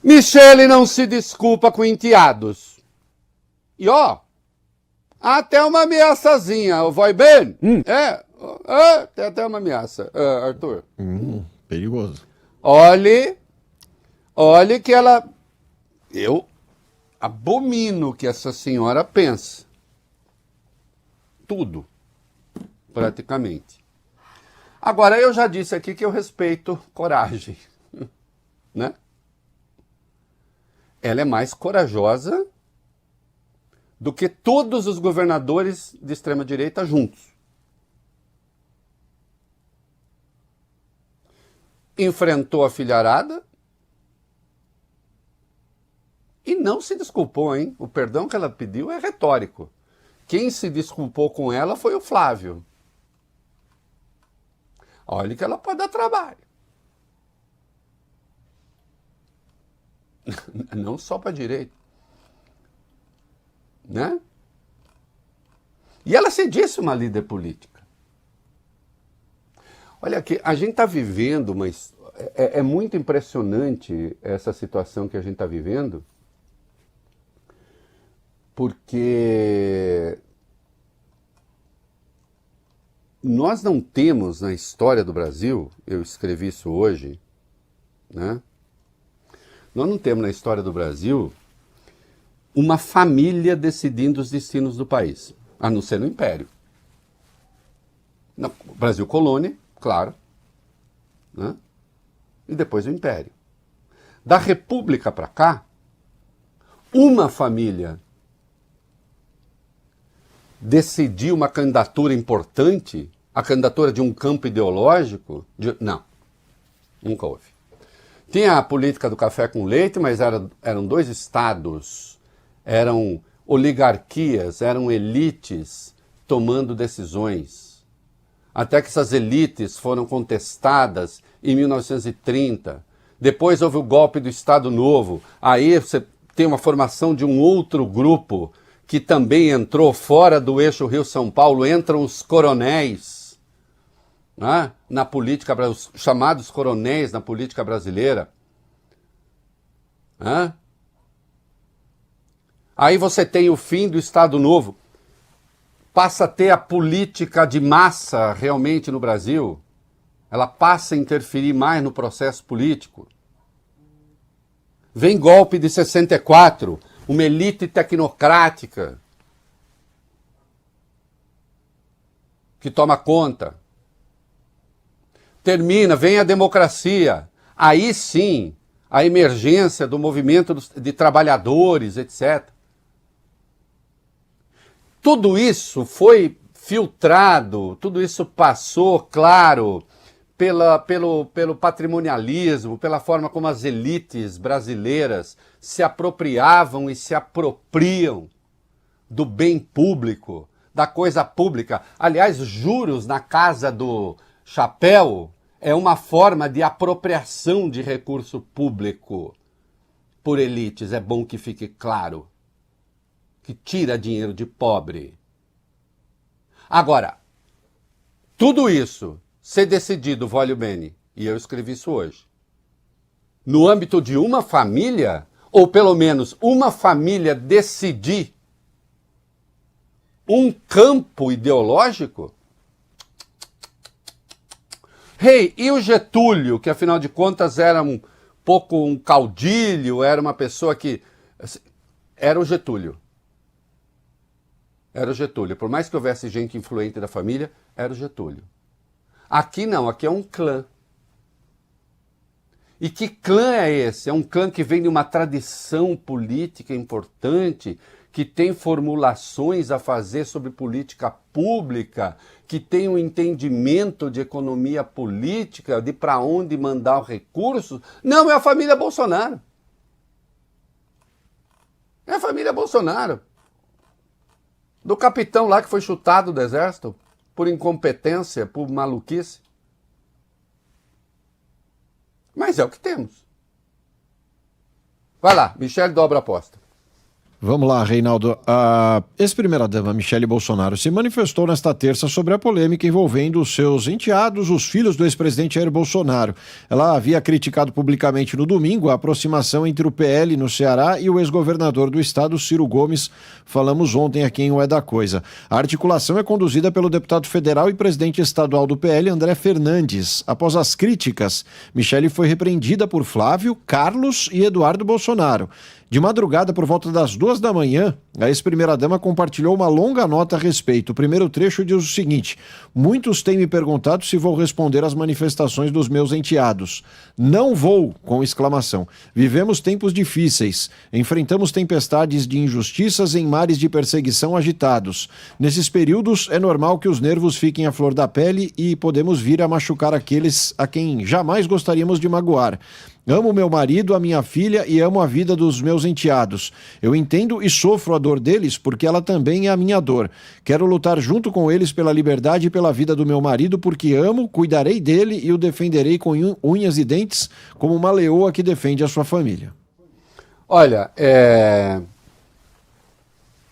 Michele não se desculpa com enteados. E ó, até uma ameaçazinha, vai bem? Tem até uma ameaça, Arthur. Perigoso. Olhe que ela... Eu abomino o que essa senhora pensa. Tudo, praticamente. Agora, eu já disse aqui que eu respeito coragem, né? Ela é mais corajosa do que todos os governadores de extrema-direita juntos. Enfrentou a filharada e não se desculpou, hein? O perdão que ela pediu é retórico. Quem se desculpou com ela foi o Flávio. Olha que ela pode dar trabalho. Não só para a direita. Né? E ela se disse uma líder política. Olha aqui, a gente está vivendo uma... É muito impressionante essa situação que a gente está vivendo, porque nós não temos na história do Brasil, eu escrevi isso hoje, né? Nós não temos na história do Brasil uma família decidindo os destinos do país, a não ser no Império. No Brasil colônia, claro, né? E depois o Império. Da República para cá, uma família decidir uma candidatura importante, a candidatura de um campo ideológico, não, nunca houve. Tinha a política do café com leite, mas eram dois estados, eram oligarquias, eram elites tomando decisões. Até que essas elites foram contestadas em 1930. Depois houve o golpe do Estado Novo. Aí você tem uma formação de um outro grupo que também entrou fora do eixo Rio-São Paulo, entram os coronéis, né, na política, os chamados coronéis na política brasileira. Né? Aí você tem o fim do Estado Novo, passa a ter a política de massa realmente no Brasil, ela passa a interferir mais no processo político. Vem golpe de 64, uma elite tecnocrática que toma conta. Termina, vem a democracia. Aí sim, a emergência do movimento de trabalhadores, etc. Tudo isso foi filtrado, tudo isso passou, claro, pelo patrimonialismo, pela forma como as elites brasileiras se apropriavam e se apropriam do bem público, da coisa pública. Aliás, juros na casa do chapéu é uma forma de apropriação de recurso público por elites, é bom que fique claro, que tira dinheiro de pobre. Agora, tudo isso ser decidido, voglio bene, e eu escrevi isso hoje, no âmbito de uma família, ou pelo menos uma família decidir um campo ideológico. Hey, e o Getúlio, que afinal de contas era um pouco um caudilho, era uma pessoa que... Era o Getúlio. Era o Getúlio. Por mais que houvesse gente influente da família, era o Getúlio. Aqui não, aqui é um clã. E que clã é esse? É um clã que vem de uma tradição política importante, que tem formulações a fazer sobre política pública, que tem um entendimento de economia política, de para onde mandar os recursos. Não, é a família Bolsonaro. É a família Bolsonaro. Do capitão lá que foi chutado do exército por incompetência, por maluquice. Mas é o que temos. Vai lá, Michele dobra a aposta. Vamos lá, Reinaldo. A ex-primeira-dama Michele Bolsonaro se manifestou nesta terça sobre a polêmica envolvendo os seus enteados, os filhos do ex-presidente Jair Bolsonaro. Ela havia criticado publicamente no domingo a aproximação entre o PL no Ceará e o ex-governador do estado, Ciro Gomes. Falamos ontem aqui em O É da Coisa. A articulação é conduzida pelo deputado federal e presidente estadual do PL, André Fernandes. Após as críticas, Michele foi repreendida por Flávio, Carlos e Eduardo Bolsonaro. De madrugada, por volta das 2 da manhã, a ex-primeira-dama compartilhou uma longa nota a respeito. O primeiro trecho diz o seguinte: muitos têm me perguntado se vou responder às manifestações dos meus enteados. Não vou, com exclamação. Vivemos tempos difíceis. Enfrentamos tempestades de injustiças em mares de perseguição agitados. Nesses períodos, é normal que os nervos fiquem à flor da pele e podemos vir a machucar aqueles a quem jamais gostaríamos de magoar. Amo meu marido, a minha filha e amo a vida dos meus enteados. Eu entendo e sofro a dor deles porque ela também é a minha dor. Quero lutar junto com eles pela liberdade e pela vida do meu marido porque amo, cuidarei dele e o defenderei com unhas e dentes como uma leoa que defende a sua família. Olha,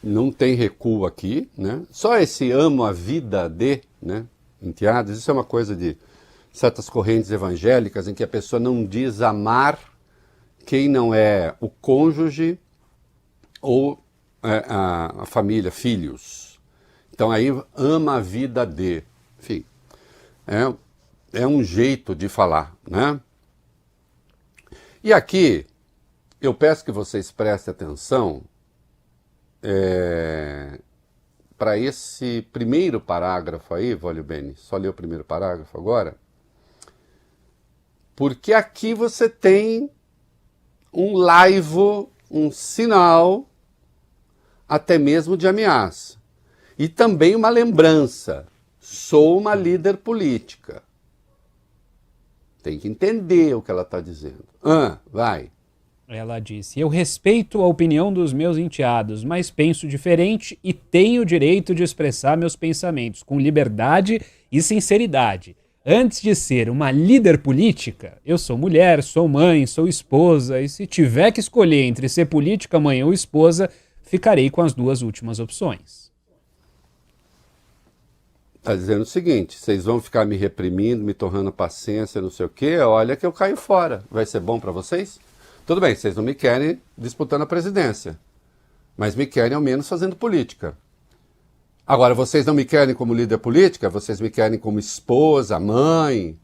não tem recuo aqui, né? Só esse amo a vida de, né, enteados, isso é uma coisa de certas correntes evangélicas em que a pessoa não diz amar quem não é o cônjuge ou a família, filhos. Então aí ama a vida de. Enfim, é um jeito de falar, né? E aqui eu peço que vocês prestem atenção para esse primeiro parágrafo aí, Vólio Bene, só ler o primeiro parágrafo agora. Porque aqui você tem um laivo, um sinal, até mesmo de ameaça. E também uma lembrança. Sou uma líder política. Tem que entender o que ela está dizendo. Vai. Ela disse: eu respeito a opinião dos meus enteados, mas penso diferente e tenho o direito de expressar meus pensamentos com liberdade e sinceridade. Antes de ser uma líder política, eu sou mulher, sou mãe, sou esposa, e se tiver que escolher entre ser política, mãe ou esposa, ficarei com as duas últimas opções. Está dizendo o seguinte: vocês vão ficar me reprimindo, me torrando paciência, não sei o quê, olha que eu caio fora. Vai ser bom para vocês? Tudo bem, vocês não me querem disputando a presidência, mas me querem ao menos fazendo política. Agora, vocês não me querem como líder política, vocês me querem como esposa, mãe,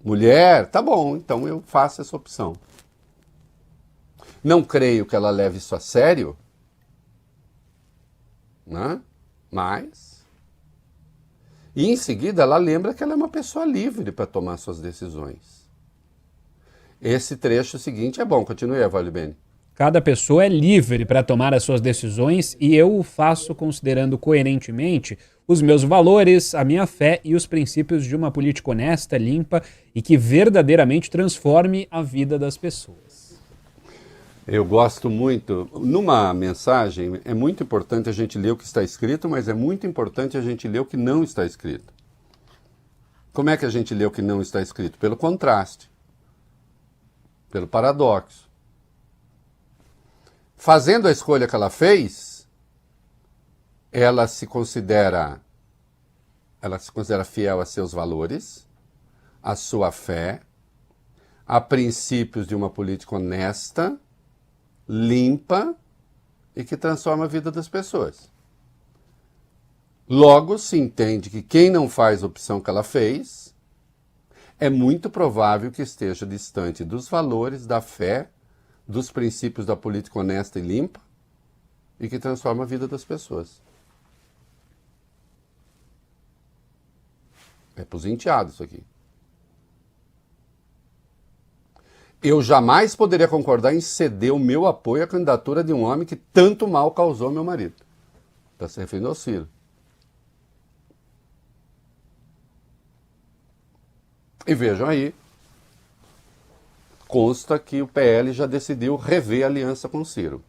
mulher, tá bom, então eu faço essa opção. Não creio que ela leve isso a sério, né? Mas... E em seguida ela lembra que ela é uma pessoa livre para tomar suas decisões. Esse trecho seguinte é bom, continue, Vólio Bene. Cada pessoa é livre para tomar as suas decisões e eu o faço considerando coerentemente os meus valores, a minha fé e os princípios de uma política honesta, limpa e que verdadeiramente transforme a vida das pessoas. Eu gosto muito. Numa mensagem, é muito importante a gente ler o que está escrito, mas é muito importante a gente ler o que não está escrito. Como é que a gente lê o que não está escrito? Pelo contraste, pelo paradoxo. Fazendo a escolha que ela fez, ela se considera fiel a seus valores, a sua fé, a princípios de uma política honesta, limpa e que transforma a vida das pessoas. Logo, se entende que quem não faz a opção que ela fez, é muito provável que esteja distante dos valores, da fé, dos princípios da política honesta e limpa e que transforma a vida das pessoas. É para os enteados isso aqui. Eu jamais poderia concordar em ceder o meu apoio à candidatura de um homem que tanto mal causou ao meu marido. Está se referindo ao Ciro. E vejam aí, consta que o PL já decidiu rever a aliança com o Ciro.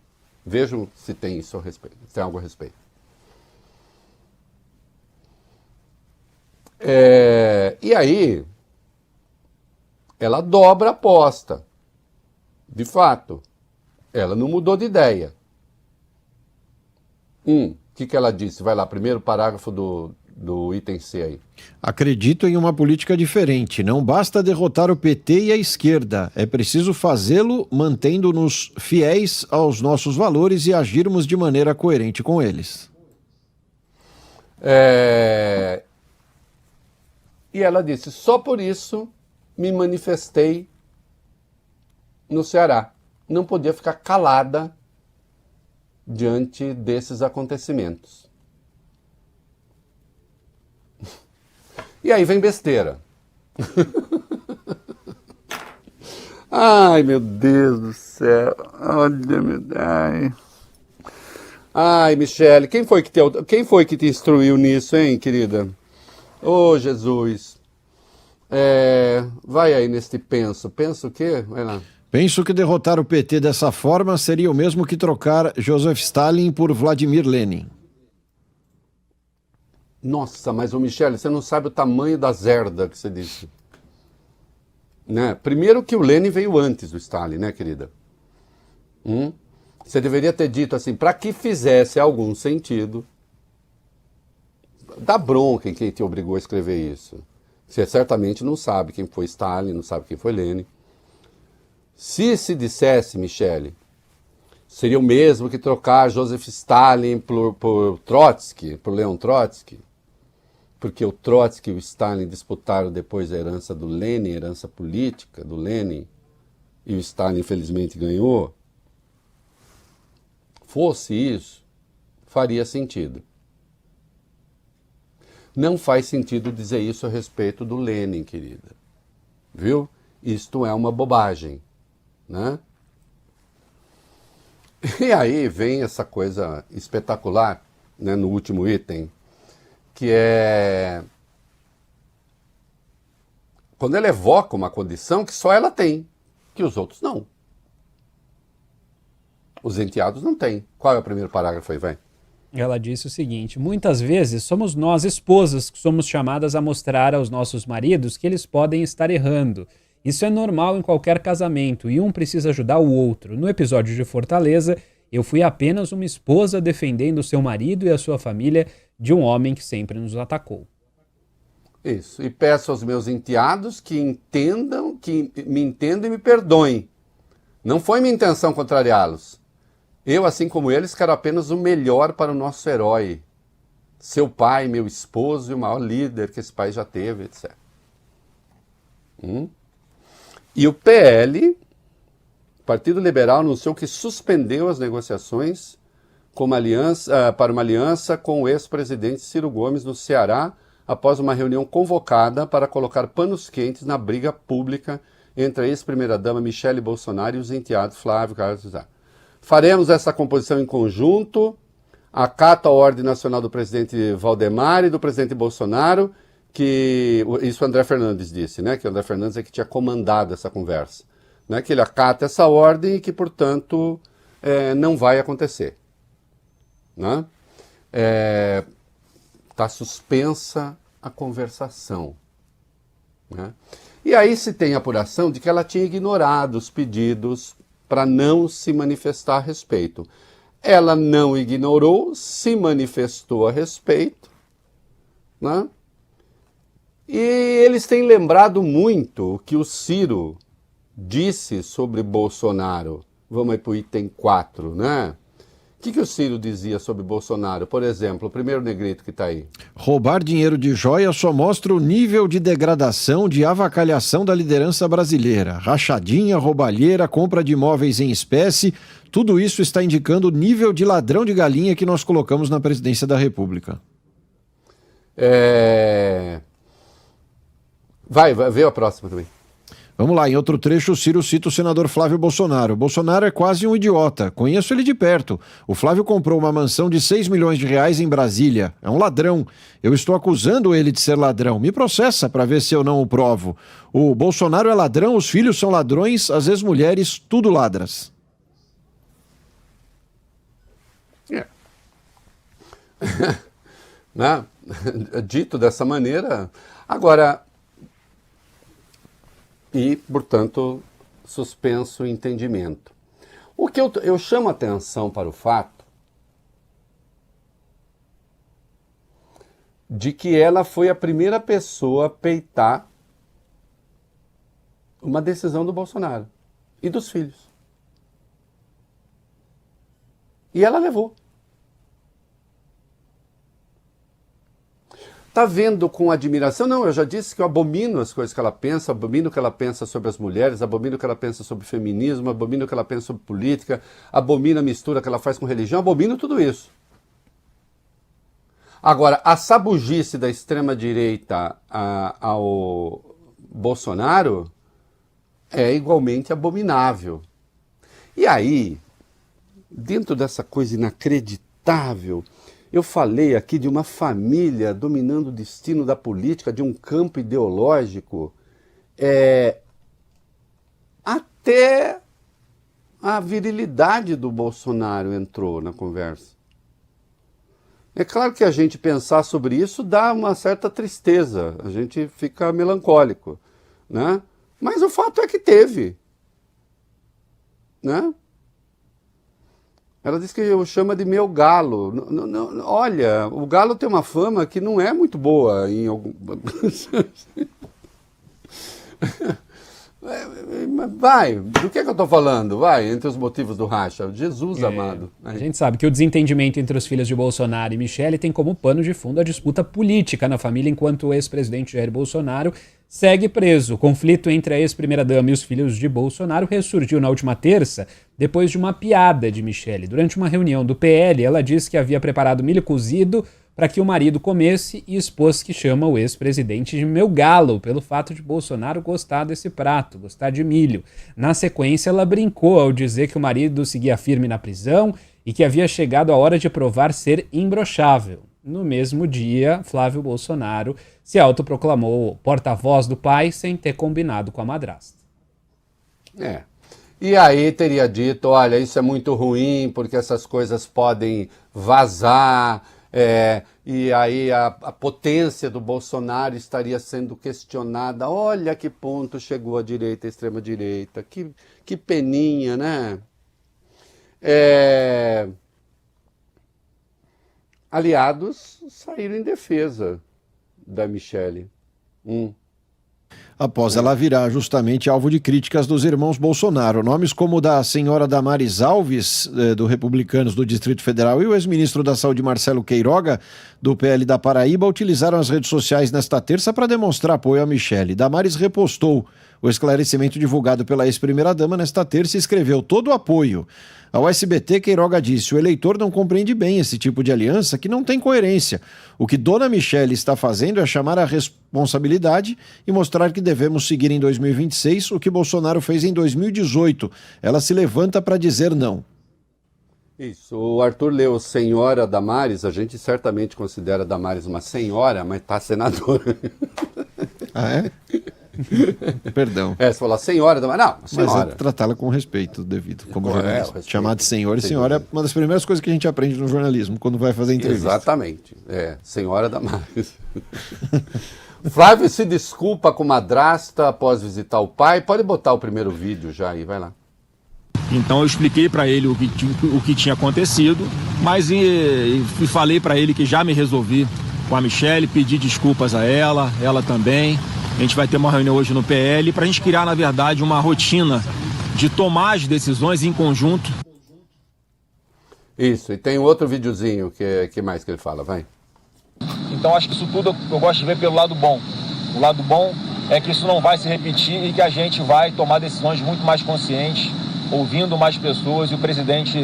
Vejam se tem isso a respeito, se tem algo a respeito. E aí, ela dobra a aposta. De fato, ela não mudou de ideia. Que ela disse? Vai lá, primeiro parágrafo do item C aí. Acredito em uma política diferente. Não basta derrotar o PT e a esquerda. É preciso fazê-lo mantendo-nos fiéis aos nossos valores e agirmos de maneira coerente com eles. E ela disse, só por isso me manifestei no Ceará. Não podia ficar calada diante desses acontecimentos. E aí vem besteira. Ai, meu Deus do céu. Olha, meu Deus. Ai, Michele, quem foi que te instruiu nisso, hein, querida? Ô, Jesus. Vai aí neste penso. Penso o quê? Vai lá. Penso que derrotar o PT dessa forma seria o mesmo que trocar Joseph Stalin por Vladimir Lenin. Nossa, mas ô Michele, você não sabe o tamanho da zerda que você disse. Né? Primeiro que o Lenin veio antes do Stalin, né, querida? Você deveria ter dito assim, para que fizesse algum sentido. Dá bronca em quem te obrigou a escrever isso. Você certamente não sabe quem foi Stalin, não sabe quem foi Lenin. Se dissesse, Michele, seria o mesmo que trocar Joseph Stalin por Trotsky, por Leon Trotsky, porque o Trotsky e o Stalin disputaram depois a herança do Lenin, a herança política do Lenin, e o Stalin infelizmente ganhou. Fosse isso, faria sentido. Não faz sentido dizer isso a respeito do Lenin, querida. Viu? Isto é uma bobagem, né? E aí vem essa coisa espetacular, né, no último item, que é quando ela evoca uma condição que só ela tem, que os outros não. Os enteados não têm. Qual é o primeiro parágrafo aí, vai? Ela disse o seguinte: muitas vezes somos nós, esposas, que somos chamadas a mostrar aos nossos maridos que eles podem estar errando. Isso é normal em qualquer casamento e um precisa ajudar o outro. No episódio de Fortaleza, eu fui apenas uma esposa defendendo seu marido e a sua família de um homem que sempre nos atacou. Isso. E peço aos meus enteados que me entendam e me perdoem. Não foi minha intenção contrariá-los. Eu, assim como eles, quero apenas o melhor para o nosso herói. Seu pai, meu esposo e o maior líder que esse país já teve, etc. E o PL, Partido Liberal, anunciou que suspendeu as negociações para uma aliança com o ex-presidente Ciro Gomes no Ceará, após uma reunião convocada para colocar panos quentes na briga pública entre a ex-primeira-dama Michele Bolsonaro e os enteados Flávio Carlos José. Faremos essa composição em conjunto, acato a ordem nacional do presidente Valdemar e do presidente Bolsonaro, que isso o André Fernandes disse, né? Que o André Fernandes é que tinha comandado essa conversa, né? Que ele acata essa ordem e que, portanto, não vai acontecer, né? Está suspensa a conversação, né? E aí se tem apuração de que ela tinha ignorado os pedidos para não se manifestar a respeito. Ela não ignorou, se manifestou a respeito, né? E eles têm lembrado muito o que o Ciro disse sobre Bolsonaro. Vamos aí para o item 4, né? O que o Ciro dizia sobre Bolsonaro? Por exemplo, o primeiro negrito que está aí. Roubar dinheiro de joia só mostra o nível de degradação, de avacalhação da liderança brasileira. Rachadinha, roubalheira, compra de imóveis em espécie, tudo isso está indicando o nível de ladrão de galinha que nós colocamos na presidência da República. Vai ver a próxima também. Vamos lá, em outro trecho, o Ciro cita o senador Flávio Bolsonaro. Bolsonaro é quase um idiota. Conheço ele de perto. O Flávio comprou uma mansão de 6 milhões de reais em Brasília. É um ladrão. Eu estou acusando ele de ser ladrão. Me processa para ver se eu não o provo. O Bolsonaro é ladrão, os filhos são ladrões, as ex-mulheres, tudo ladras. Né? Dito dessa maneira. Agora... E, portanto, suspenso o entendimento. O que eu chamo atenção para o fato de que ela foi a primeira pessoa a peitar uma decisão do Bolsonaro e dos filhos. E ela levou. Tá vendo com admiração? Não, eu já disse que eu abomino as coisas que ela pensa, abomino o que ela pensa sobre as mulheres, abomino o que ela pensa sobre feminismo, abomino o que ela pensa sobre política, abomino a mistura que ela faz com religião, abomino tudo isso. Agora, a sabugice da extrema-direita ao Bolsonaro é igualmente abominável. E aí, dentro dessa coisa inacreditável, eu falei aqui de uma família dominando o destino da política, de um campo ideológico, até a virilidade do Bolsonaro entrou na conversa. É claro que a gente pensar sobre isso dá uma certa tristeza, a gente fica melancólico, né? Mas o fato é que teve, né? Ela diz que eu chamo de meu galo. Olha, o galo tem uma fama que não é muito boa em algum... Vai, do que eu estou falando? Vai, entre os motivos do racha. Jesus amado. A gente sabe que o desentendimento entre os filhos de Bolsonaro e Michele tem como pano de fundo a disputa política na família, enquanto o ex-presidente Jair Bolsonaro segue preso. O conflito entre a ex-primeira-dama e os filhos de Bolsonaro ressurgiu na última terça, depois de uma piada de Michele. Durante uma reunião do PL, ela disse que havia preparado milho cozido para que o marido comesse e expôs que chama o ex-presidente de meu galo, pelo fato de Bolsonaro gostar desse prato, gostar de milho. Na sequência, ela brincou ao dizer que o marido seguia firme na prisão e que havia chegado a hora de provar ser imbrochável. No mesmo dia, Flávio Bolsonaro se autoproclamou porta-voz do pai sem ter combinado com a madrasta. E aí teria dito, olha, isso é muito ruim porque essas coisas podem vazar, e aí a potência do Bolsonaro estaria sendo questionada. Olha que ponto chegou a direita, a extrema-direita, que peninha, né? Aliados saíram em defesa da Michele. Após ela virar justamente alvo de críticas dos irmãos Bolsonaro. Nomes como o da senhora Damares Alves, do Republicanos do Distrito Federal, e o ex-ministro da Saúde Marcelo Queiroga, do PL da Paraíba, utilizaram as redes sociais nesta terça para demonstrar apoio a Michele. Damares repostou o esclarecimento divulgado pela ex-primeira-dama nesta terça e escreveu todo o apoio. Ao SBT, Queiroga disse: o eleitor não compreende bem esse tipo de aliança que não tem coerência. O que Dona Michele está fazendo é chamar a responsabilidade e mostrar que devemos seguir em 2026 o que Bolsonaro fez em 2018. Ela se levanta para dizer não. Isso, o Arthur leu senhora Damares, a gente certamente considera Damares uma senhora, mas tá senadora. Ah, é? Perdão. Você falou senhora Damares, não, senhora. Mas é tratá-la com respeito devido, como jornalista. Respeito. Chamar de senhor e senhora é uma das primeiras coisas que a gente aprende no jornalismo, quando vai fazer entrevista. Exatamente, senhora Damares. Flávio se desculpa com madrasta após visitar o pai. Pode botar o primeiro vídeo já aí, vai lá. Então eu expliquei para ele o que tinha acontecido, mas e falei para ele que já me resolvi com a Michele, pedi desculpas a ela também. A gente vai ter uma reunião hoje no PL para a gente criar, na verdade, uma rotina de tomar as decisões em conjunto. Isso, e tem outro videozinho que mais que ele fala, vai. Então acho que isso tudo eu gosto de ver pelo lado bom. O lado bom é que isso não vai se repetir e que a gente vai tomar decisões muito mais conscientes, ouvindo mais pessoas e o presidente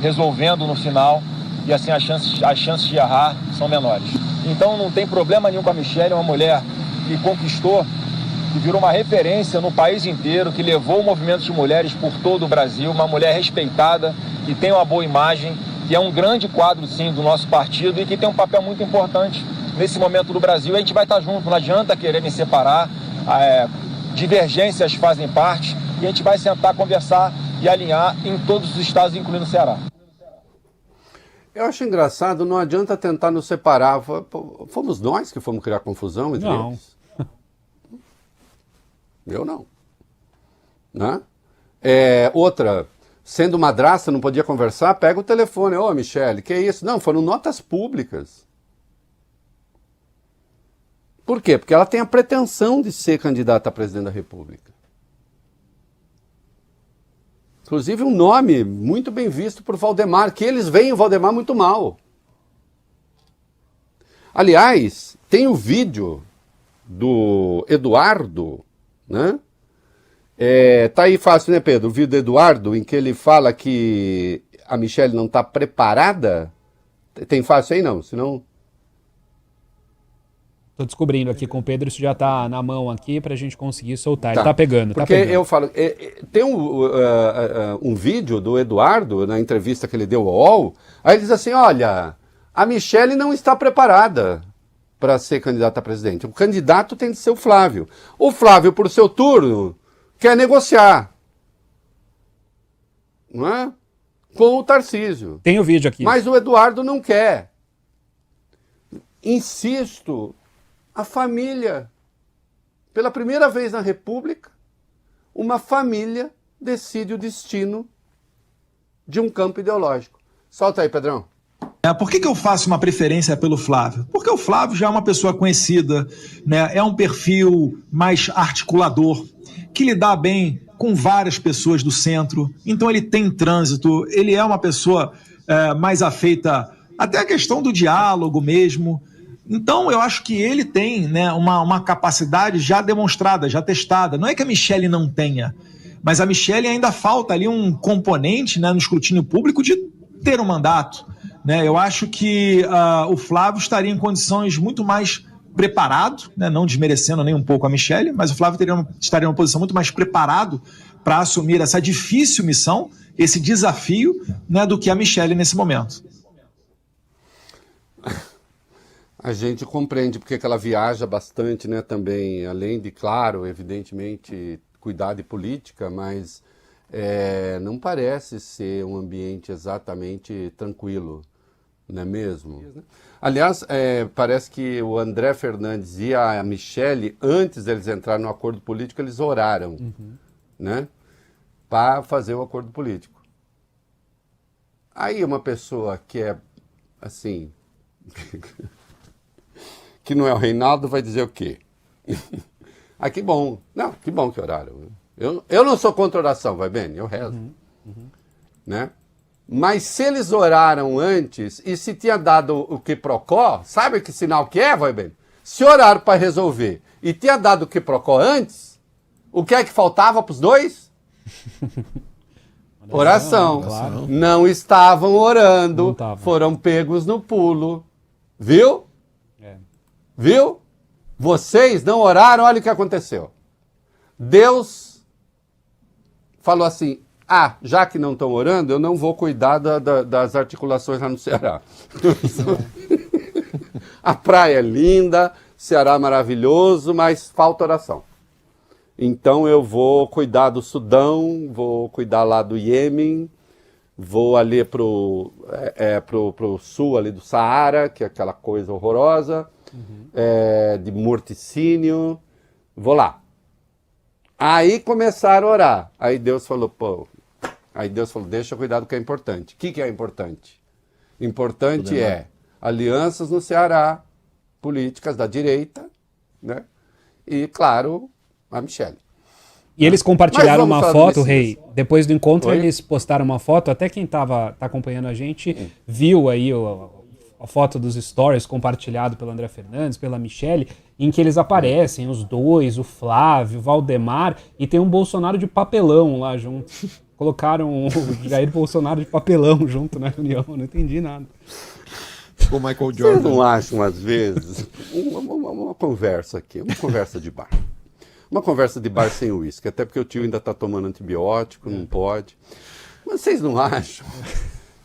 resolvendo no final, e assim as chances de errar são menores. Então não tem problema nenhum com a Michele, é uma mulher que conquistou, que virou uma referência no país inteiro, que levou o movimento de mulheres por todo o Brasil, uma mulher respeitada, que tem uma boa imagem, que é um grande quadro, sim, do nosso partido e que tem um papel muito importante nesse momento do Brasil. A gente vai estar junto, não adianta querer me separar, divergências fazem parte e a gente vai sentar, conversar e alinhar em todos os estados, incluindo o Ceará. Eu acho engraçado, não adianta tentar nos separar. Fomos nós que fomos criar confusão entre eles? Eu não. Né? Outra, sendo madrasta, não podia conversar, pega o telefone. Ô, Michele, que é isso? Não, foram notas públicas. Por quê? Porque ela tem a pretensão de ser candidata a presidente da República. Inclusive um nome muito bem visto por Valdemar, que eles veem o Valdemar muito mal. Aliás, tem o vídeo do Eduardo, né? Tá aí fácil, né, Pedro? O vídeo do Eduardo, em que ele fala que a Michelle não está preparada. Tem fácil aí não? Senão... Tô descobrindo aqui com o Pedro, isso já tá na mão aqui pra gente conseguir soltar. Tá. Ele tá pegando, Porque tá pegando. eu falo, tem um vídeo do Eduardo, na entrevista que ele deu ao UOL, aí ele diz assim, olha, a Michelle não está preparada para ser candidata a presidente. O candidato tem de ser o Flávio. O Flávio, por seu turno, quer negociar, não é? Com o Tarcísio. Tem o vídeo aqui. Mas o Eduardo não quer. Insisto, a família, pela primeira vez na República, uma família decide o destino de um campo ideológico. Solta aí, Pedrão. Por que eu faço uma preferência pelo Flávio? Porque o Flávio já é uma pessoa conhecida, né? É um perfil mais articulador, que lida bem com várias pessoas do centro, então ele tem trânsito, ele é uma pessoa mais afeita até a questão do diálogo mesmo. Então eu acho que ele tem, né, uma capacidade já demonstrada, já testada. Não é que a Michelle não tenha, mas a Michelle ainda falta ali um componente, né, no escrutínio público de ter um mandato. Né? Eu acho que o Flávio estaria em condições muito mais preparado, né? Não desmerecendo nem um pouco a Michelle, mas o Flávio estaria em uma posição muito mais preparado para assumir essa difícil missão, esse desafio, né, do que a Michelle nesse momento. A gente compreende porque que ela viaja bastante, né, também, além de, claro, evidentemente, cuidar de política, mas não parece ser um ambiente exatamente tranquilo, não é mesmo? Aliás, parece que o André Fernandes e a Michelle, antes deles entrarem no acordo político, eles oraram, né, para fazer o acordo político. Aí uma pessoa que é, assim... que não é o Reinaldo, vai dizer o quê? Ah, que bom. Não, que bom que oraram. Eu não sou contra oração, vai bem? Eu rezo. Né? Mas se eles oraram antes, e se tinha dado o quiprocó, sabe que sinal que é, vai bem? Se oraram para resolver e tinha dado o quiprocó antes, o que é que faltava para os dois? Oração. Claro. Não estavam orando, Não estavam. foram pegos no pulo. Viu? Viu? Vocês não oraram, olha o que aconteceu. Deus falou assim, já que não estão orando, eu não vou cuidar das articulações lá no Ceará. A praia é linda, Ceará maravilhoso, mas falta oração. Então eu vou cuidar do Sudão, vou cuidar lá do Iêmen, vou ali pro sul ali do Saara, que é aquela coisa horrorosa, de morticínio, vou lá. Aí começaram a orar. Aí Deus falou, deixa eu cuidar do que é importante. O que é importante? Importante é alianças no Ceará, políticas da direita, né? E, claro, a Michelle. E eles compartilharam uma foto, Messias. Rei. Depois do encontro, Oi? eles postaram uma foto. Até quem tá acompanhando a gente viu aí a foto dos stories compartilhado pelo André Fernandes, pela Michelle, em que eles aparecem, os dois, o Flávio, o Valdemar, e tem um Bolsonaro de papelão lá junto. Colocaram o Jair Bolsonaro de papelão junto na reunião, não entendi nada. O Michael Vocês Jordan. não acham, às vezes, uma conversa aqui, uma conversa de bar. Uma conversa de bar sem uísque, até porque o tio ainda está tomando antibiótico, não pode. Mas vocês não acham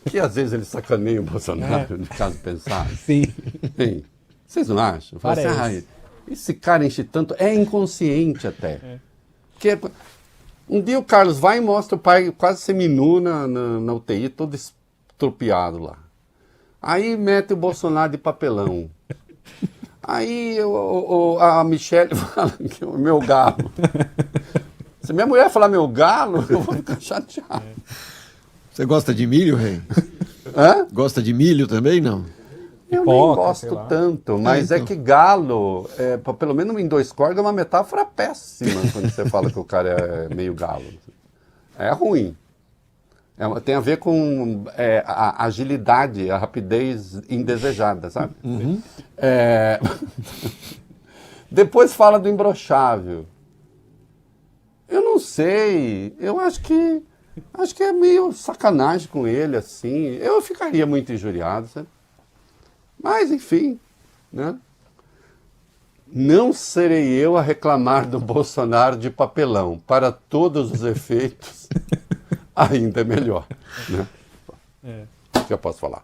que às vezes ele sacaneia o Bolsonaro, de caso pensar? Sim. Sim. Vocês não acham? Fala assim, Parece. esse cara enche tanto, é inconsciente até. Porque um dia o Carlos vai e mostra o pai quase seminu na UTI, todo estropiado lá. Aí mete o Bolsonaro de papelão. Aí a Michelle fala que o meu galo. Se minha mulher falar meu galo, eu vou ficar chateado. Você gosta de milho, Rei? Hã? Gosta de milho também, não? Eu pipoca, nem sei gosto lá. tanto, mas é que galo, pelo menos em dois cordas, é uma metáfora péssima quando você fala que o cara é meio galo. É ruim. Tem a ver com a agilidade, a rapidez indesejada, sabe? Depois fala do imbrochável. Eu não sei. Eu acho que é meio sacanagem com ele, assim. Eu ficaria muito injuriado, sabe? Mas, enfim, né? Não serei eu a reclamar do Bolsonaro de papelão. Para todos os efeitos, ainda é melhor. Né? O que eu posso falar?